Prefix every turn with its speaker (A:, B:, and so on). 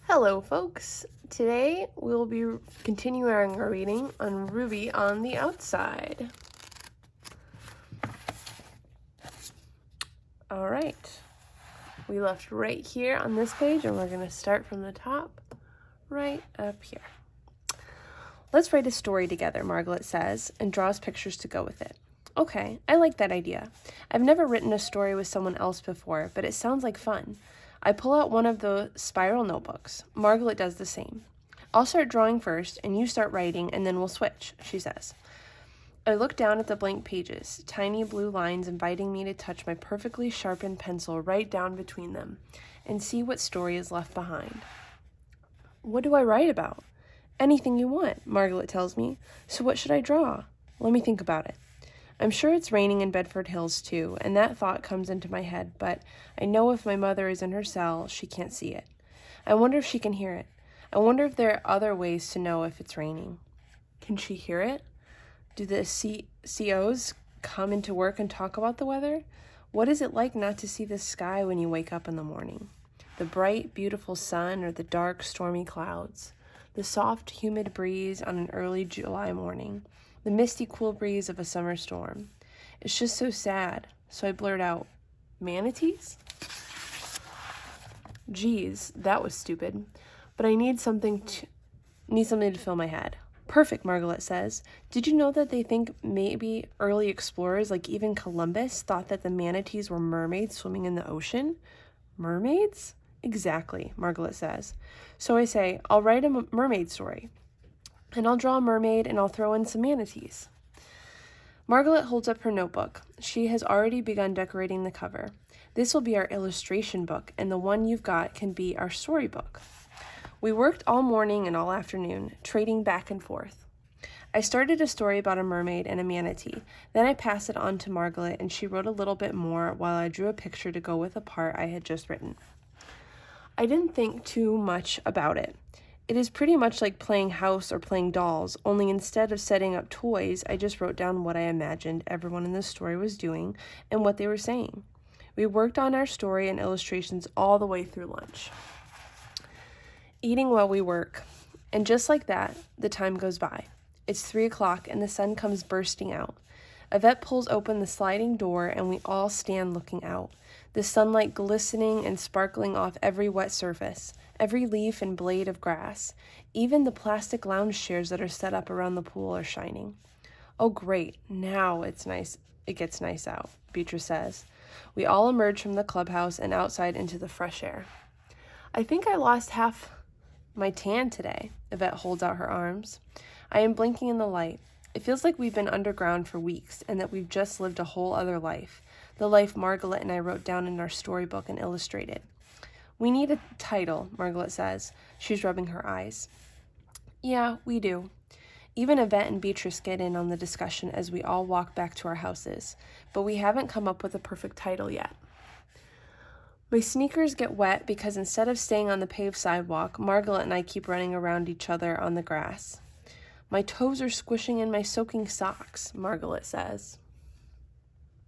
A: Hello, folks. Today we'll be continuing our reading on Ruby on the Outside. All right. We left right here on this page, and we're going to start from the top right up here. Let's write a story together, Margaret says, and draws pictures to go with it. Okay, I like that idea. I've never written a story with someone else before, but it sounds like fun. I pull out one of the spiral notebooks. Margaret does the same. I'll start drawing first, and you start writing, and then we'll switch, she says. I look down at the blank pages, tiny blue lines inviting me to touch my perfectly sharpened pencil right down between them, and see what story is left behind. What do I write about? Anything you want, Margaret tells me. So what should I draw? Let me think about it. I'm sure it's raining in Bedford Hills too, and that thought comes into my head, but I know if my mother is in her cell, she can't see it. I wonder if she can hear it. I wonder if there are other ways to know if it's raining. Can she hear it? Do the COs come into work and talk about the weather? What is it like not to see the sky when you wake up in the morning? The bright, beautiful sun or the dark, stormy clouds? The soft, humid breeze on an early July morning? The misty, cool breeze of a summer storm? It's just so sad. So I blurt out, manatees? Geez, that was stupid. But I need something to fill my head. Perfect, Margaret says. Did you know that they think maybe early explorers, like even Columbus, thought that the manatees were mermaids swimming in the ocean? Mermaids? Exactly, Margaret says. So I say, I'll write a mermaid story. And I'll draw a mermaid and I'll throw in some manatees. Margaret holds up her notebook. She has already begun decorating the cover. This will be our illustration book, and the one you've got can be our storybook. We worked all morning and all afternoon, trading back and forth. I started a story about a mermaid and a manatee. Then I passed it on to Margaret, and she wrote a little bit more while I drew a picture to go with a part I had just written. I didn't think too much about it. It is pretty much like playing house or playing dolls, only instead of setting up toys, I just wrote down what I imagined everyone in the story was doing and what they were saying. We worked on our story and illustrations all the way through lunch. Eating while we work. And just like that, the time goes by. It's 3 o'clock and the sun comes bursting out. Yvette pulls open the sliding door and we all stand looking out, the sunlight glistening and sparkling off every wet surface, every leaf and blade of grass. Even the plastic lounge chairs that are set up around the pool are shining. Oh great, now it gets nice out, Beatrice says. We all emerge from the clubhouse and outside into the fresh air. I think I lost half my tan today, Yvette holds out her arms. I am blinking in the light. It feels like we've been underground for weeks and that we've just lived a whole other life, the life Margaret and I wrote down in our storybook and illustrated. We need a title, Margaret says. She's rubbing her eyes. Yeah, we do. Even Yvette and Beatrice get in on the discussion as we all walk back to our houses, but we haven't come up with a perfect title yet. My sneakers get wet because instead of staying on the paved sidewalk, Margaret and I keep running around each other on the grass. My toes are squishing in my soaking socks, Margaret says.